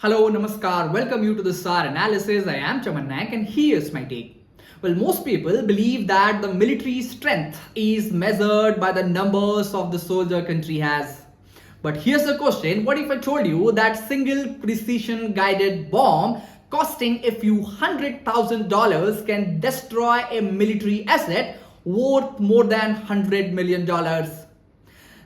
Hello, Namaskar. Welcome you to the SAAR Analysis. I am Chaman Naik and here's my take. Well, most people believe that the military strength is measured by the numbers of the soldier country has. But here's the question, what if I told you that single precision guided bomb costing a few $100,000 can destroy a military asset worth more than $100 million?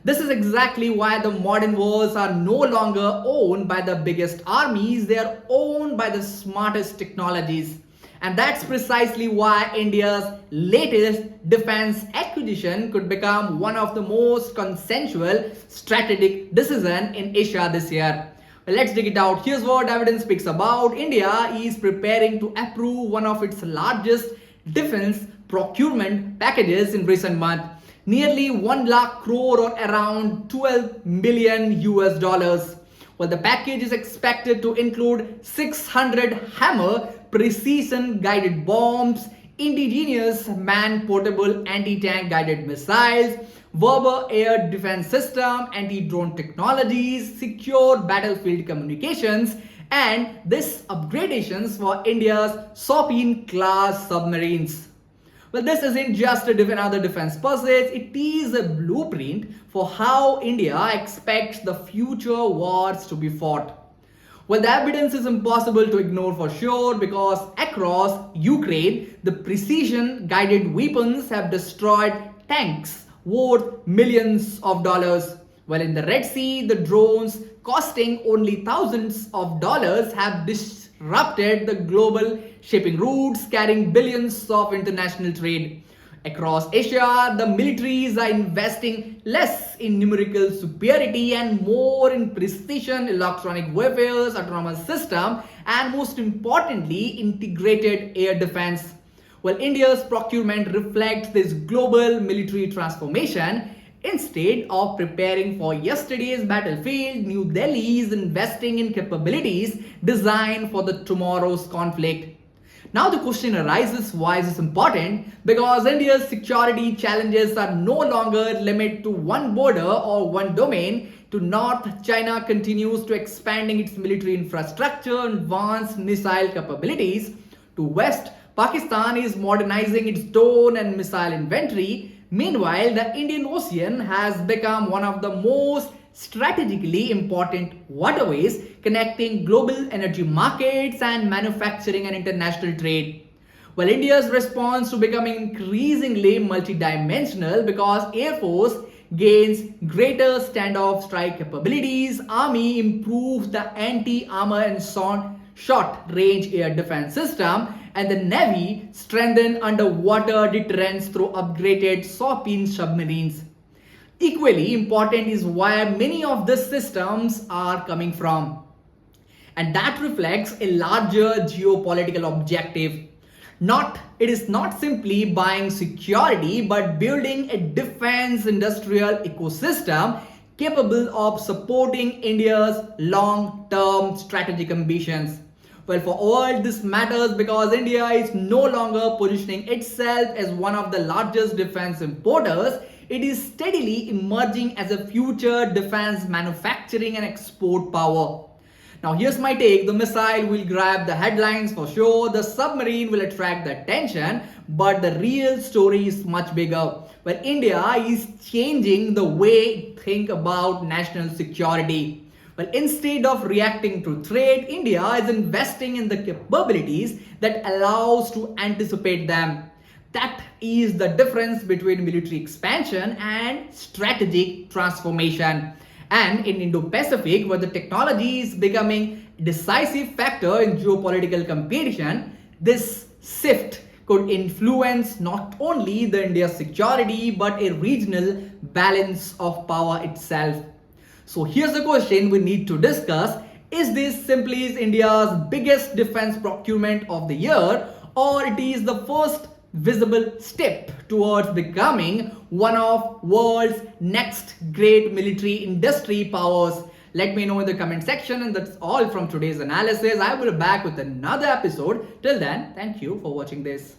This is exactly why the modern wars are no longer owned by the biggest armies, they are owned by the smartest technologies. And that's precisely why India's latest defense acquisition could become one of the most consensual strategic decisions in Asia this year. Well, let's dig it out. Here's what evidence speaks about. India is preparing to approve one of its largest defense procurement packages in recent months. Nearly 1 lakh crore or around 12 million US dollars. Well, the package is expected to include 600 Hammer precision guided bombs, indigenous man-portable anti-tank guided missiles, Verba air defense system, anti-drone technologies, secure battlefield communications, and this upgradations for India's Scorpene class submarines. Well, this isn't just another defense purchase, it is a blueprint for how India expects the future wars to be fought. Well, the evidence is impossible to ignore for sure because across Ukraine, the precision guided weapons have destroyed tanks worth millions of dollars. Well, in the Red Sea, the drones costing only thousands of dollars have disrupted the global shipping routes carrying billions of international trade. Across Asia, the militaries are investing less in numerical superiority and more in precision electronic warfare, autonomous system, and most importantly, integrated air defense. Well, India's procurement reflects this global military transformation. Instead of preparing for yesterday's battlefield, New Delhi is investing in capabilities designed for the tomorrow's conflict. Now the question arises, why is this important? Because India's security challenges are no longer limited to one border or one domain. To north, China continues to expanding its military infrastructure and advanced missile capabilities. To west, Pakistan is modernizing its drone and missile inventory. Meanwhile, the Indian Ocean has become one of the most strategically important waterways connecting global energy markets and manufacturing and international trade. Well, India's response to becoming increasingly multidimensional because Air Force gains greater standoff strike capabilities, Army improves the anti-armor and short-range air defense system, and the Navy strengthen underwater deterrence through upgraded Scorpene submarines. Equally important is where many of these systems are coming from. And that reflects a larger geopolitical objective. It is not simply buying security, but building a defense industrial ecosystem capable of supporting India's long-term strategic ambitions. Well, for all this matters because India is no longer positioning itself as one of the largest defense importers. It is steadily emerging as a future defense manufacturing and export power. Now here's my take, the missile will grab the headlines for sure, the submarine will attract the attention, but the real story is much bigger. Well, India is changing the way it think about national security. Well, instead of reacting to threat, India is investing in the capabilities that allows to anticipate them. That is the difference between military expansion and strategic transformation. And in Indo-Pacific, where the technology is becoming a decisive factor in geopolitical competition, this shift could influence not only the India's security but a regional balance of power itself. So here's the question we need to discuss. Is this simply India's biggest defense procurement of the year, or it is the first visible step towards becoming one of world's next great military industry powers? Let me know in the comment section, and that's all from today's analysis. I will be back with another episode. Till then, thank you for watching this.